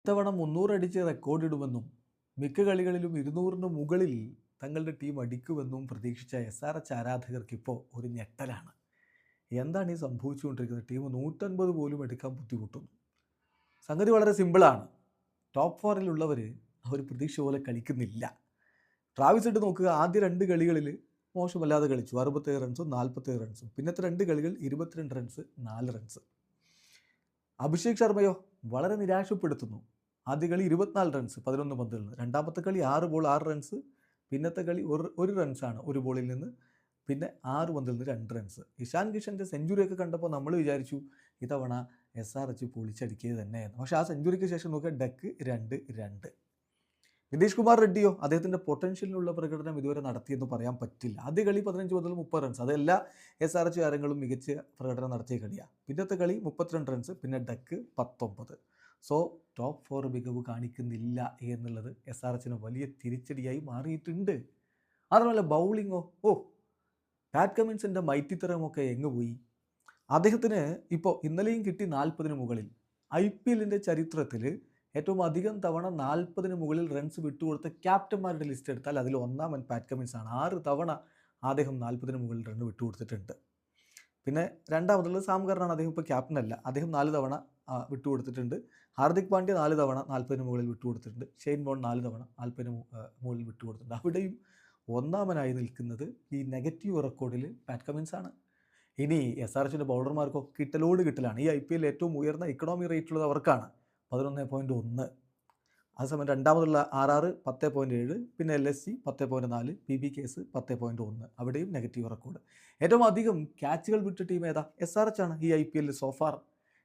ഇത്തവണ 300 അടിച്ച് റെക്കോർഡിടുമെന്നും മിക്ക കളികളിലും 200ന് മുകളിൽ തങ്ങളുടെ ടീം അടിക്കുമെന്നും പ്രതീക്ഷിച്ച SRH ആരാധകർക്കിപ്പോൾ ഒരു ഞെട്ടലാണ്. എന്താണ് ഈ സംഭവിച്ചുകൊണ്ടിരിക്കുന്നത്? ടീം 150 പോലും എടുക്കാൻ ബുദ്ധിമുട്ടുന്നു. സംഗതി വളരെ സിമ്പിളാണ്. ടോപ്പ് 4-ലുള്ളവർ അവർ പ്രതീക്ഷ പോലെ കളിക്കുന്നില്ല. ട്രാവിസ് ഇട്ട് നോക്കുക, ആദ്യ 2 കളികളിൽ മോശമല്ലാതെ കളിച്ചു, 67 റൺസും 47 റൺസും. പിന്നത്തെ 2 കളികൾ 22 റൺസ് 4 റൺസ്. അഭിഷേക് ശർമ്മയോ വളരെ നിരാശപ്പെടുത്തുന്നു. ആദ്യ കളി 24 റൺസ് 11 പന്തിൽ നിന്ന്, രണ്ടാമത്തെ കളി 6 ബോൾ 6 റൺസ്, പിന്നത്തെ കളി ഒരു റൺസാണ് ഒരു ബോളിൽ നിന്ന്, പിന്നെ 6 പന്തിൽ നിന്ന് 2 റൺസ്. ഇഷാൻ കിഷൻ്റെ സെഞ്ചുറിയൊക്കെ കണ്ടപ്പോൾ നമ്മൾ വിചാരിച്ചു ഇത്തവണ SRH പൊളിച്ചടിക്കുക തന്നെയായിരുന്നു. പക്ഷേ ആ സെഞ്ചുറിക്ക് ശേഷം നോക്കുക, ഡക്ക് 2-2. നിതീഷ് കുമാർ റെഡ്ഡിയോ അദ്ദേഹത്തിൻ്റെ പൊട്ടൻഷ്യലിനുള്ള പ്രകടനം ഇതുവരെ നടത്തിയെന്ന് പറയാൻ പറ്റില്ല. ആദ്യ കളി 15 മുതൽ 30 റൺസ്, അതെല്ലാ SRH താരങ്ങളും മികച്ച പ്രകടനം നടത്തിയ കളിയാണ്. പിന്നത്തെ കളി 32 റൺസ്, പിന്നെ ഡക്ക് 19. സോ ടോപ്പ് 4 മികവ് കാണിക്കുന്നില്ല എന്നുള്ളത് SRHന് വലിയ തിരിച്ചടിയായി മാറിയിട്ടുണ്ട്. അതുപോലെ ബൗളിങ്ങോ, പാറ്റ് കമിൻസിൻ്റെ മൈറ്റിത്തരമൊക്കെ എങ്ങ് പോയി. അദ്ദേഹത്തിന് ഇപ്പോൾ ഇന്നലെയും കിട്ടി 40-ന് മുകളിൽ. IPLൻ്റെ ചരിത്രത്തിൽ ഏറ്റവും അധികം തവണ 40-ന് മുകളിൽ റൺസ് വിട്ടുകൊടുത്ത ക്യാപ്റ്റന്മാരുടെ ലിസ്റ്റ് എടുത്താൽ അതിൽ ഒന്നാമൻ പാറ്റ് കമിൻസ് ആണ്. 6 തവണ അദ്ദേഹം 40-ന് മുകളിൽ റൺ വിട്ടുകൊടുത്തിട്ടുണ്ട്. പിന്നെ രണ്ടാമതുള്ളത് സാം കർണാണ്. അദ്ദേഹം ഇപ്പോൾ ക്യാപ്റ്റനല്ല. അദ്ദേഹം 4 തവണ വിട്ടുകൊടുത്തിട്ടുണ്ട്. ഹാർദിക് പാണ്ഡ്യ 4 തവണ 40-ന് മുകളിൽ വിട്ടുകൊടുത്തിട്ടുണ്ട്. ഷെയ്ൻ ബോൺ 4 തവണ 40-ന് മുകളിൽ വിട്ടുകൊടുത്തിട്ടുണ്ട്. അവിടെയും ഒന്നാമനായി നിൽക്കുന്നത് ഈ നെഗറ്റീവ് റെക്കോർഡിൽ പാറ്റ് കമിൻസ് ആണ്. ഇനി SRHൻ്റെ ബൗളർമാർക്കോ കിട്ടലോട് കിട്ടലാണ്. ഈ IPL ഏറ്റവും ഉയർന്ന ഇക്കണോമി റേറ്റുള്ളത് അവർക്കാണ്, 11.1. അതേസമയം രണ്ടാമതുള്ള RR 10.7, പിന്നെ LSC 10.4, PBKS 10.1. അവിടെയും നെഗറ്റീവ് റെക്കോർഡ്. ഏറ്റവും അധികം ക്യാച്ചുകൾ വിട്ട ടീം ഏതാ? SRH ആണ്. ഈ IPL സോഫാർ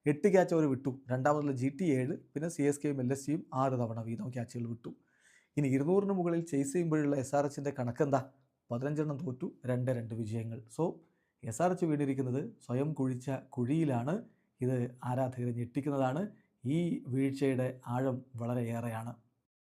8 ക്യാച്ച് അവർ വിട്ടു. രണ്ടാമതുള്ള GT 7, പിന്നെ CSKയും LSCയും 6 തവണ വീതം ക്യാച്ചുകൾ വിട്ടു. ഇനി 200-ന് മുകളിൽ ചേസ് ചെയ്യുമ്പോഴുള്ള SRHൻ്റെ കണക്കെന്താ? 15 തോറ്റു, 2 വിജയങ്ങൾ. സോ SRH വീണിരിക്കുന്നത് സ്വയം കുഴിച്ച കുഴിയിലാണ്. ഇത് ആരാധകരെ ഞെട്ടിക്കുന്നതാണ്. ഈ വീഴ്ചയുടെ ആഴം വളരെയേറെയാണ്.